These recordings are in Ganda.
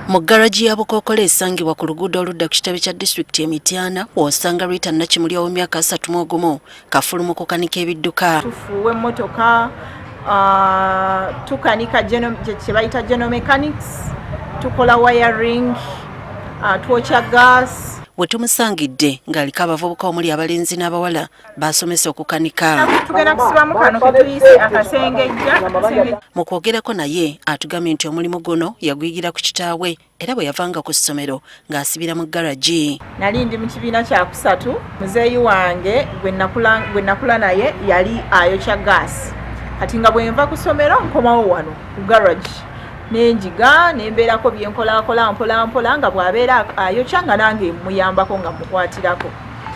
Mu garaji ya Bukookolo esangibwa ku luguudo oludda ku kitebe kya disitulikiti Emityana w'osanga Rita Nakimuli ow'emyaka 31 kafulumu kukanika ebidduka. Tufuuwa emmotoka tukanika kye bayita general mechanics, tukola wiring, twokya gas. We tumusangidde ng'aliko abavubuka omuli abalenzi n'abawala basomesa okukanika. Tugenda kusibamu kano ke tuyise akasengejja. Mu kwogerako naye atugambye nti omulimu guno yaguyigira ku kitaawe era bwe yavanga ku ssomero ng'asibira mu garaji. Nali ndi mu kibiina kya kusatu, muzeeyi wange gwe nakula naye yali ayokya gaasi. Kati nga bwe nva ku ssomero nkomawo wano ku garaji. Nenjiga nembeerako byenkolaakola mpola nga bw'abeera ayokya nga nange muyambako nga mukwatirako.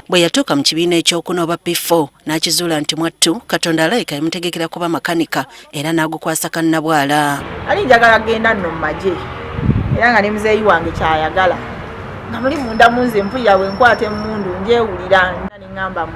Bwe yatuuka mu kibiina ekyokunoba P4 n'akizuula nti mwattu Katonda alayika yamutegekera kuba makanika era n'agukwasa kannabwala. Ali njagala genda nno mu magye era nga ne muzeeyi wange kyayagala nga muli munda munze mpulira bwe nkwata emmundu njewulira neŋŋamba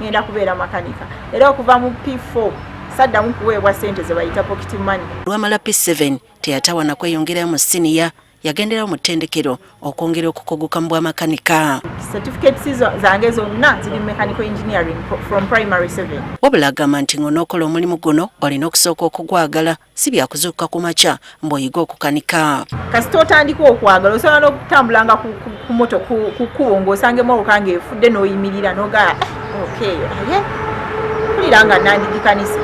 ngenda kubeera makanika era okuva mu P4 saddamu kuweebwa ssente ze bayita pocket money. Lwamala P7 teyatawa na kweyongerayo mu siniya yagendera mu ttendekero okwongera okukoguka mu bwamakanika. Certificates zange zonna ziri mechanical engineering from primary 7. Wabula agamba nti ng'onookola omulimu guno olina okusooka okugwagala si byakuzuuka ku makya mbw'oyiga okukanika. Kasita otandika okwagala osobola n'okutambulanga ku moto ku kkubo ng'osanga emmotoka ng'efudde n'oyimirira n'ogaa okay mpulira nga nandigikanisa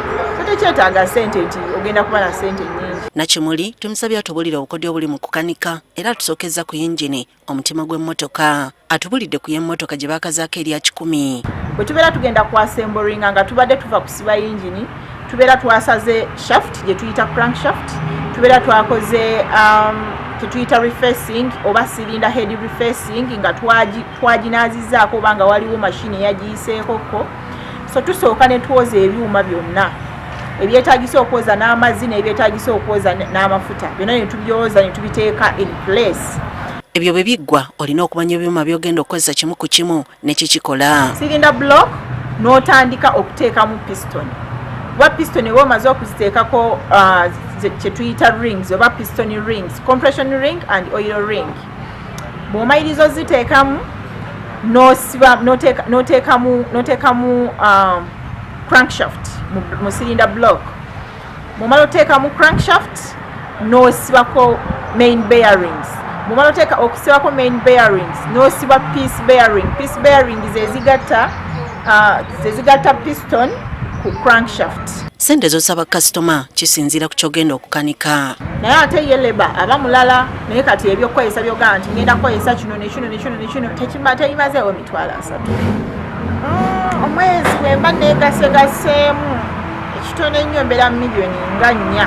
tekyetaaga ssente nti ogenda kuba na ssente nnyingi. Nakimuli tumusabye atubulire obukodyo obuli mu kukanika era atusookeza ku yingini omutima gw'emmotoka. Atubulidde ku y'emmotoka gye baakazaako erya 10. Bwe tubeera tugenda kwasemblinga nga tubadde tuva kusiba yingini tubeera twasaze shaft gye tuyita crank shaft, tubeera twakoze kye tuyita refacing oba cylinder head refacing nga twaginaazizzaako oba nga waliwo mashini eyagiyiseekoko. So tusooka ne twoza ebyuma byonna ebyetaagisa okwoza n'amazzi n'ebyetaagisa okwoza n'amafuta byonna ne tubyoza ne tubiteeka in place. Ebyo bwe biggwa olina okumanya ebyuma by'ogenda okukozesa kimu ku kimu ne kikikola. Cylinder block n'otandika okuteekamu piston. Oba piston eba omaze okuziteekako kye tuyita rings oba piston rings, compression ring and oil ring. Bw'omayiriza oziteekamu n'oteekamu crankshaft mu cylinder block. Bw'omala oteekamu crankshaft n'osibako main bearings. Bw'omala okusibako main bearings n'osiba piece bearing. Piece bearing zezigatta piston ku crankshaft. Sente z'osaba kasitoma kisinziira ku kyogenda okukanika. Naye ate ye leba aba mulala naye kati ebyokukozesa byogamba nti ngenda kukozesa kino nekino tekimazeewo emitwalo 3. Omwezi bwe mba neegasegaseemu ekitono ennyo mbeera miliyoni nga 4.5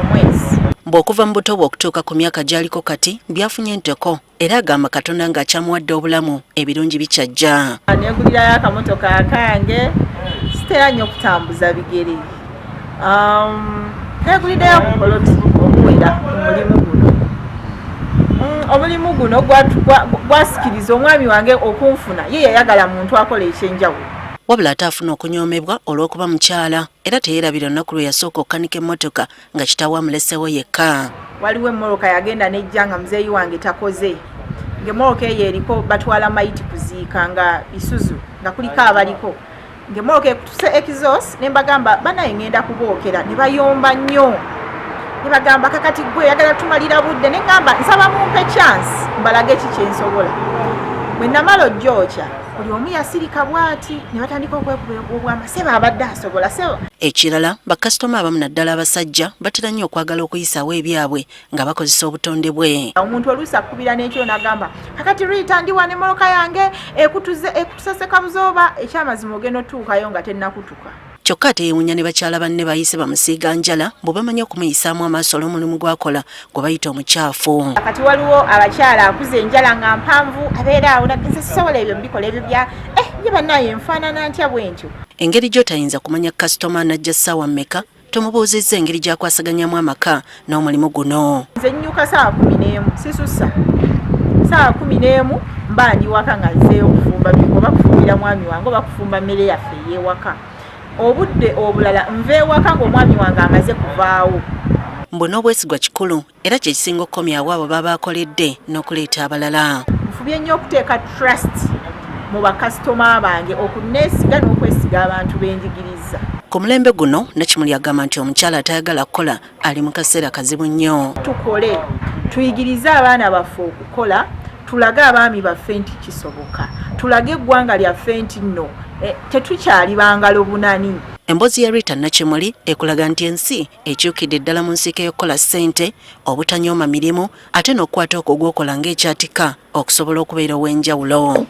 omwezi. Bw'okuva mu buto bwe okutuuka ku myaka gy'aliko kati byafunye enteko era agamba Katonda ng'akyamuwadde obulamu ebirungi bikyajja. Neegulirayo akamotoka akange sitera nnyo okutambuza bigere. Neeguliddeyo ku poloti okuwera omulimu guno gwasikiriza omwami wange okunfuna ye yayagala muntu akola ekyenjawulo. Wabula ate afuna okunyoomebwa olw'okuba mukyala era teyeerabira olunaku lwe yasooka okukanika emmotoka nga kitaawe amulesewo yekka. Waliwo emmotoka yagenda nejja nga muzeeyi wange takoze. Ng'emmotoka eyo eriko batwala mayiti kuziika nga Isuzu nga kuliko abaliko. Ng'emmotoka ekutuse exhaust ne mbagamba banaye ngenda kubookera ne bayomba nnyo. Ne bagamba kakati gwe yagala tumalira budde ne ngamba nsaba mumpe chance mbalage ki kye nsobola. Bwe namala ogyokya buli omu yasirika bw'ati ne batandika okwekuba obwama seba abadde asobola seba. Ekirala bakasitoma abamu naddala abasajja batera nnyo okwagala okuyisaawo ebyabwe nga bakozesa obutonde bwe. Omuntu oluusi akubira n'ekyo n'agamba kakati Rita ndiwa n'emmoloka yange ekutusese kabuzooba ekyamazima ogenda otuukayo nga tennakutuka. Kyokka ate yeewuunya ne bakyala banne bayise bamusiiga njala bwe bamanyi okumuyisaamu amaaso olw'omulimu gw'akola gwe bayita omukyafu. Kati waliwo abakyala akuze enjala nga mpanvu abeera awo nageze sisobola ebyo mbikola ebyo bya ye bannaye nfaanana ntya bwentyo. Engeri gy'otayinza kumanya kasitoma anajja ssaawa mmeka tomubuuzizza engeri gy'akwasaganyamu amaka n'omulimu guno. Nze nnyuka ssaawa 11 sisussa. Ssaawa 11 mba ndi waka nga nzeeyo okufumba oba kufumbira mwami wange oba kufumba mmere yaffe ey'ewaka. Obudde obulala nve ewaka ng'omwami wange amaze kuvaawo. mbu n'obwesigwa kikulu era kye kisinga okukomyawo abo baba bakoledde n'okuleeta abalala. Nfubye nnyo okuteeka trust mu bakasitoma bange okuneesiga n'okwesiga abantu benjigiriza. Ku mulembe guno Nakimuli agamba nti omukyala atayagala kukola ali mu kaseera kazibu nnyo. Tukole, tuyigirize abaana baffe okukola, tulage abaami baffe nti kisoboka, tulage eggwanga lyaffe nti nno tetukyali bangalo bunani. Emboozi ya Rita Nakimuli ekulaga nti ensi ekyukidde ddala mu nsiike y'okukola ssente, obutanyooma mirimu ate n'okukwata okwo gw'okola ng'ekyatika okusobola okubeera ow'enjawulo.